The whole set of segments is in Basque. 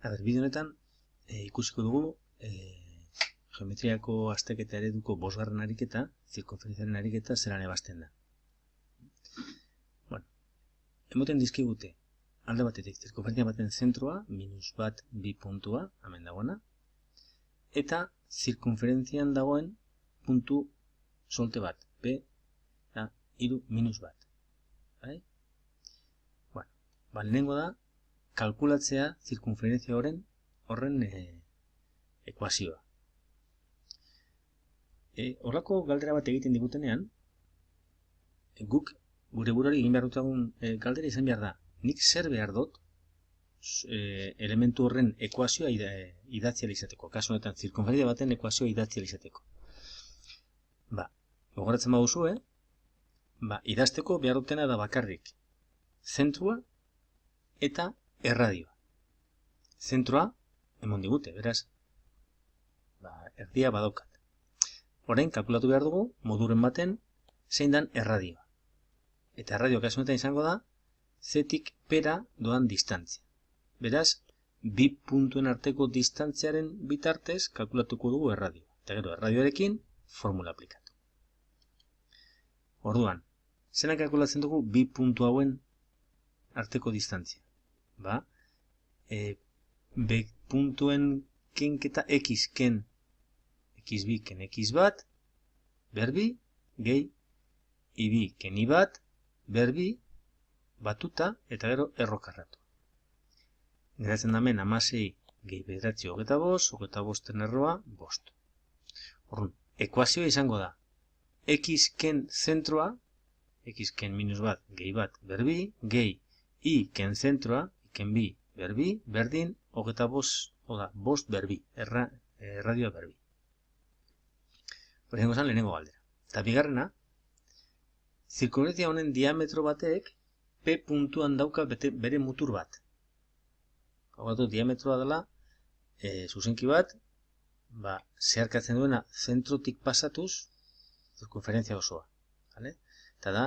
Bideo honetan ikusiko dugu geometriako azterketa ereduko 5. ariketa, zirkunferentziaren ariketa zelan ebazten da. Emoten dizkigute alde batetik zirkunferentzia baten zentroa, -1, 2 puntua, hemen dagoena, eta zirkunferentzian dagoen puntu solte bat, P, eta 3, -1. Lehenengo da, kalkulatzea zirkunferentzia horren ekuazioa. Horrako galdera bat egiten digutenean, guk gure buruari egin behar dutagun galdera izan behar da, nik zer behar dut elementu horren ekuazioa idatzi ahal izateko. Kasu honetan, zirkunferentzia baten ekuazioa idatzi ahal izateko. Gogoratzen baduzu, idazteko behar dutena da bakarrik zentrua eta erradioa. Zentroa emon digute, beraz, erdia badaukat. Orain, kalkulatu behar dugu, moduren baten, zein dan erradioa. Eta erradioa kasu honetan izango da, zetik pera doan distantzia. Beraz, bi puntuen arteko distantziaren bitartez kalkulatuko dugu erradioa. Eta gero, erradioarekin formula aplikatu. Orduan, zelan kalkulatzen dugu bi puntu hauen arteko distantzia? B puntuen kenketa x ken x2 ken x1 berbi gehi i2 ken i1 berbi batuta eta gero errokarratu. Geratzen da hemen 16 gehi 9 25, 25 erroa 5. Orduan, ekuazioa izango da x ken zentroa, x ken -1 gehi 1 berbi gehi i ken zentroa, ken bi berbi, berdin, 25, oda, 5 berbi, erradioa berbi. Horrengo zan lehenengo galdera. Eta bigarrena, zirkunferentzia honen diametro batek P puntuan dauka bere mutur bat. Hau diametroa dela, zuzenki bat, zeharkatzen duena zentrotik pasatuz, zirkunferentzia osoa. Eta da,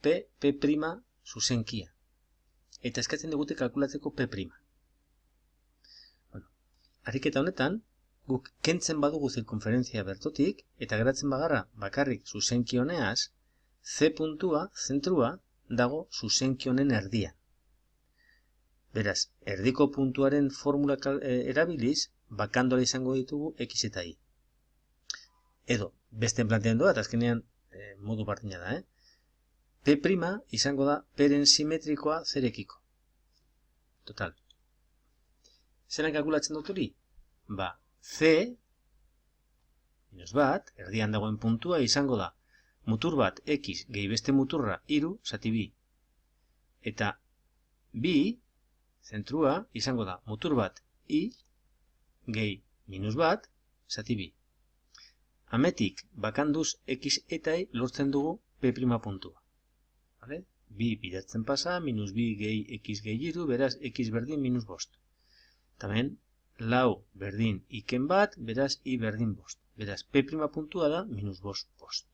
P' zuzenkia. Eta eskatzen digute kalkulatzeko P'. Ariketa honetan, guk kentzen badugu zirkunferentzia bertotik, eta geratzen bagarra bakarrik zuzenki honeaz, C puntua, zentrua, dago zuzenki honen erdian. Beraz, erdiko puntuaren formula erabiliz, bakandola izango ditugu x eta y. Edo, beste planteamendua, eta azkenean modu berdina da, P' izango da peren simetrikoa zerekiko. Total. Zeran kalkulatzen dut hori? C -1, erdian dagoen puntua, izango da mutur bat x gehi beste muturra 3 zati bi. Eta bi, zentrua, izango da mutur bat i gehi -1 zati bi. Ametik bakanduz x eta y lortzen dugu P' puntua. Bi bidatzen pasa, -2 gehi x gehi 3, beraz x berdin -5. Tamen, lau berdin iken bat, beraz i berdin 5. Beraz, P' puntua da -5.